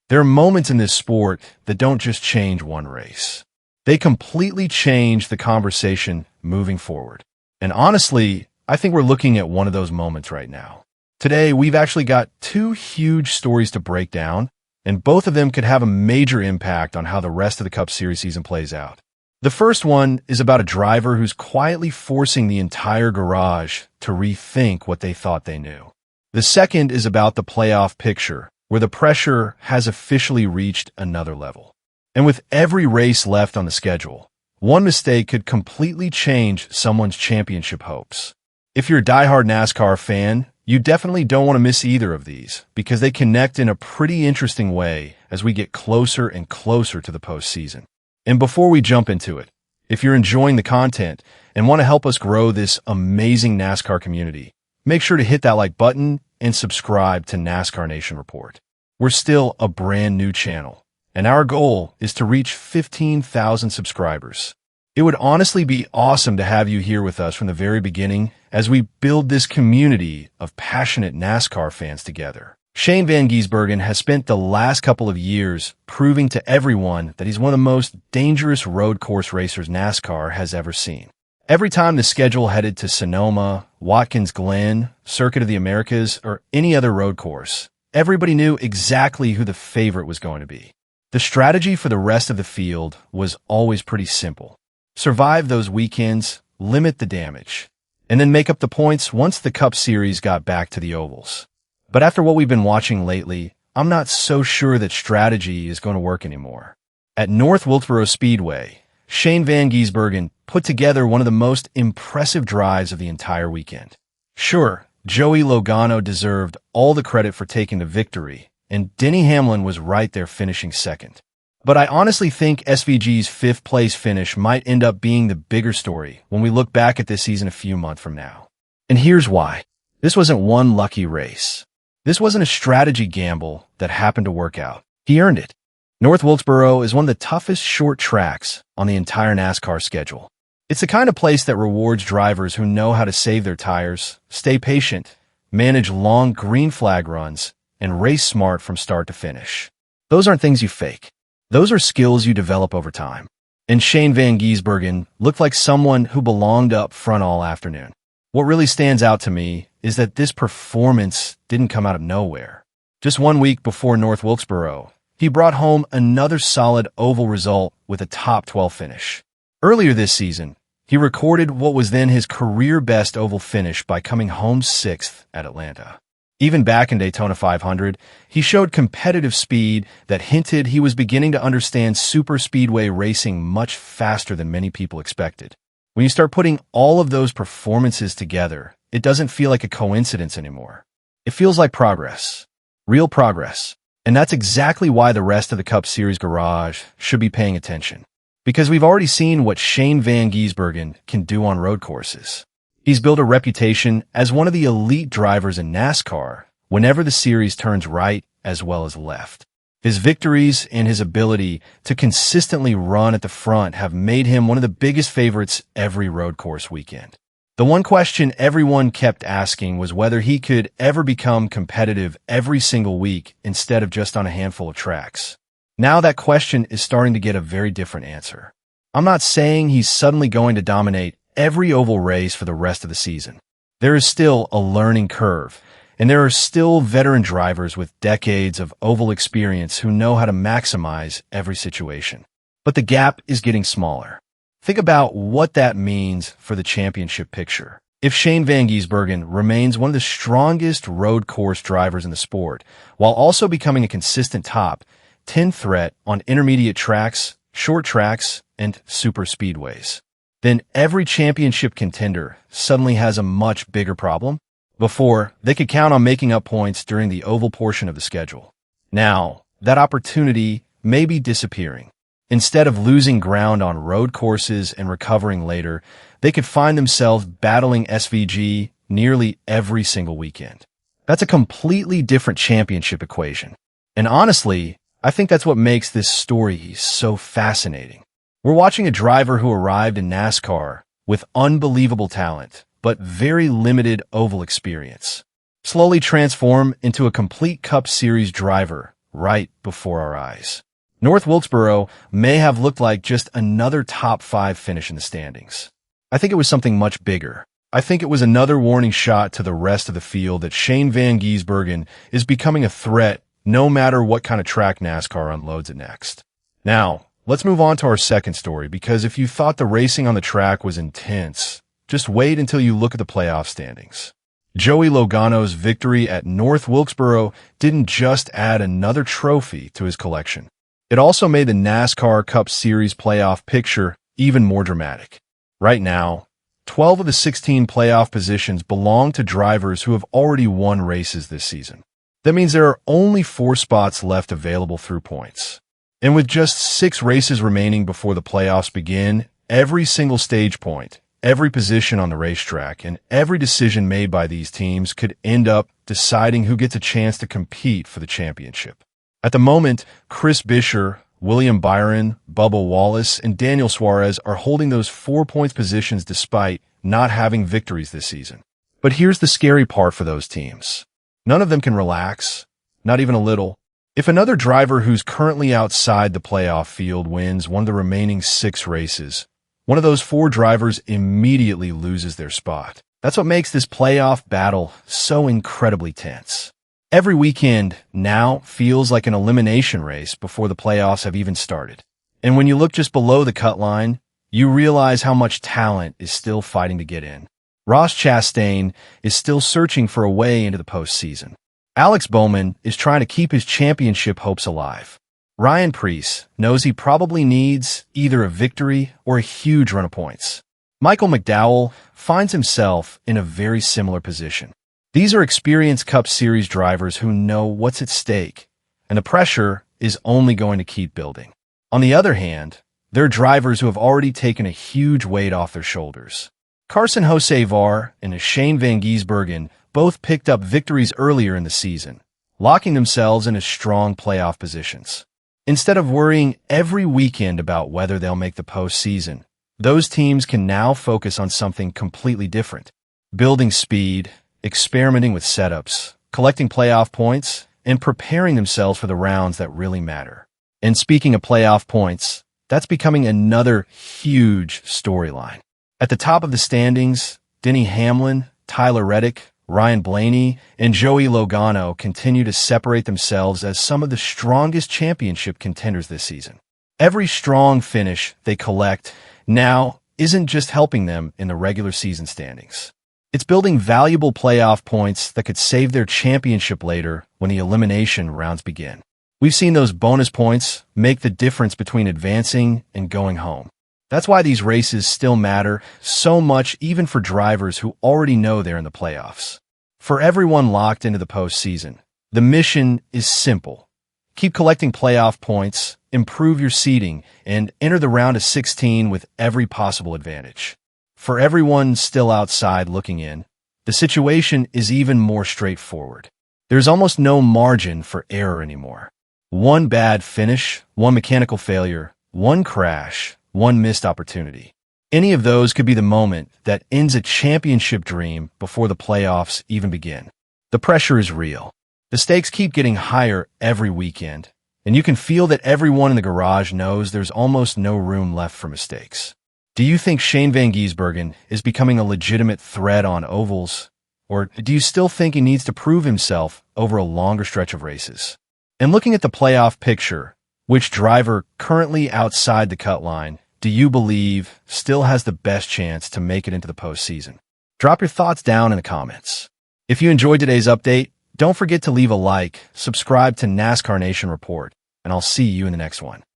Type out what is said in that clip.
There are moments in this sport that don't just change one race. They completely change the conversation moving forward. And honestly, I think we're looking at one of those moments right now. Today, we've actually got two huge stories to break down, and both of them could have a major impact on how the rest of the Cup Series season plays out. The first one is about a driver who's quietly forcing the entire garage to rethink what they thought they knew. The second is about the playoff picture, where the pressure has officially reached another level. And with every race left on the schedule, one mistake could completely change someone's championship hopes. If you're a diehard NASCAR fan, you definitely don't want to miss either of these, because they connect in a pretty interesting way as we get closer and closer to the postseason. And before we jump into it, if you're enjoying the content and want to help us grow this amazing NASCAR community, make sure to hit that like button and subscribe to NASCAR Nation Report. We're still a brand new channel, and our goal is to reach 15,000 subscribers. It would honestly be awesome to have you here with us from the very beginning as we build this community of passionate NASCAR fans together. Shane Van Gisbergen has spent the last couple of years proving to everyone that he's one of the most dangerous road course racers NASCAR has ever seen. Every time the schedule headed to Sonoma, Watkins Glen, Circuit of the Americas, or any other road course, everybody knew exactly who the favorite was going to be. The strategy for the rest of the field was always pretty simple. Survive those weekends, limit the damage, and then make up the points once the Cup Series got back to the ovals. But after what we've been watching lately, I'm not so sure that strategy is going to work anymore. At North Wilkesboro Speedway, Shane Van Gisbergen put together one of the most impressive drives of the entire weekend. Sure, Joey Logano deserved all the credit for taking the victory, and Denny Hamlin was right there finishing second. But I honestly think SVG's fifth-place finish might end up being the bigger story when we look back at this season a few months from now. And here's why. This wasn't one lucky race. This wasn't a strategy gamble that happened to work out. He earned it. North Wilkesboro is one of the toughest short tracks on the entire NASCAR schedule. It's the kind of place that rewards drivers who know how to save their tires, stay patient, manage long green flag runs, and race smart from start to finish. Those aren't things you fake. Those are skills you develop over time. And Shane Van Gisbergen looked like someone who belonged up front all afternoon. What really stands out to me is that this performance didn't come out of nowhere. Just 1 week before North Wilkesboro, he brought home another solid oval result with a top 12 finish. Earlier this season, he recorded what was then his career-best oval finish by coming home sixth at Atlanta. Even back in Daytona 500, he showed competitive speed that hinted he was beginning to understand super speedway racing much faster than many people expected. When you start putting all of those performances together, it doesn't feel like a coincidence anymore. It feels like progress. Real progress. And that's exactly why the rest of the Cup Series garage should be paying attention. Because we've already seen what Shane Van Gisbergen can do on road courses. He's built a reputation as one of the elite drivers in NASCAR whenever the series turns right as well as left. His victories and his ability to consistently run at the front have made him one of the biggest favorites every road course weekend. The one question everyone kept asking was whether he could ever become competitive every single week instead of just on a handful of tracks. Now that question is starting to get a very different answer. I'm not saying he's suddenly going to dominate every oval race for the rest of the season. There is still a learning curve, and there are still veteran drivers with decades of oval experience who know how to maximize every situation. But the gap is getting smaller. Think about what that means for the championship picture. If Shane Van Gisbergen remains one of the strongest road course drivers in the sport, while also becoming a consistent top 10 threat on intermediate tracks, short tracks, and super speedways, then every championship contender suddenly has a much bigger problem. Before, they could count on making up points during the oval portion of the schedule. Now, that opportunity may be disappearing. Instead of losing ground on road courses and recovering later, they could find themselves battling SVG nearly every single weekend. That's a completely different championship equation. And honestly, I think that's what makes this story so fascinating. We're watching a driver who arrived in NASCAR with unbelievable talent, but very limited oval experience, slowly transform into a complete Cup Series driver right before our eyes. North Wilkesboro may have looked like just another top 5 finish in the standings. I think it was something much bigger. I think it was another warning shot to the rest of the field that Shane Van Gisbergen is becoming a threat no matter what kind of track NASCAR unloads it next. Now, let's move on to our second story, because if you thought the racing on the track was intense, just wait until you look at the playoff standings. Joey Logano's victory at North Wilkesboro didn't just add another trophy to his collection. It also made the NASCAR Cup Series playoff picture even more dramatic. Right now, 12 of the 16 playoff positions belong to drivers who have already won races this season. That means there are only 4 spots left available through points. And with just 6 races remaining before the playoffs begin, every single stage point, every position on the racetrack, and every decision made by these teams could end up deciding who gets a chance to compete for the championship. At the moment, Chris Buescher, William Byron, Bubba Wallace, and Daniel Suarez are holding those 4 points positions despite not having victories this season. But here's the scary part for those teams. None of them can relax, not even a little. If another driver who's currently outside the playoff field wins one of the remaining 6 races, one of those 4 drivers immediately loses their spot. That's what makes this playoff battle so incredibly tense. Every weekend now feels like an elimination race before the playoffs have even started. And when you look just below the cut line, you realize how much talent is still fighting to get in. Ross Chastain is still searching for a way into the postseason. Alex Bowman is trying to keep his championship hopes alive. Ryan Preece knows he probably needs either a victory or a huge run of points. Michael McDowell finds himself in a very similar position. These are experienced Cup Series drivers who know what's at stake, and the pressure is only going to keep building. On the other hand, there are drivers who have already taken a huge weight off their shoulders. Carson Hocevar and Shane Van Gisbergen both picked up victories earlier in the season, locking themselves into strong playoff positions. Instead of worrying every weekend about whether they'll make the postseason, those teams can now focus on something completely different: building speed, experimenting with setups, collecting playoff points, and preparing themselves for the rounds that really matter. And speaking of playoff points, that's becoming another huge storyline. At the top of the standings, Denny Hamlin, Tyler Reddick, Ryan Blaney, and Joey Logano continue to separate themselves as some of the strongest championship contenders this season. Every strong finish they collect now isn't just helping them in the regular season standings. It's building valuable playoff points that could save their championship later when the elimination rounds begin. We've seen those bonus points make the difference between advancing and going home. That's why these races still matter so much, even for drivers who already know they're in the playoffs. For everyone locked into the postseason, the mission is simple. Keep collecting playoff points, improve your seeding, and enter the round of 16 with every possible advantage. For everyone still outside looking in, the situation is even more straightforward. There's almost no margin for error anymore. One bad finish, one mechanical failure, one crash, one missed opportunity. Any of those could be the moment that ends a championship dream before the playoffs even begin. The pressure is real. The stakes keep getting higher every weekend, and you can feel that everyone in the garage knows there's almost no room left for mistakes. Do you think Shane Van Gisbergen is becoming a legitimate threat on ovals, or do you still think he needs to prove himself over a longer stretch of races? And looking at the playoff picture, which driver currently outside the cut line do you believe still has the best chance to make it into the postseason? Drop your thoughts down in the comments. If you enjoyed today's update, don't forget to leave a like, subscribe to NASCAR Nation Report, and I'll see you in the next one.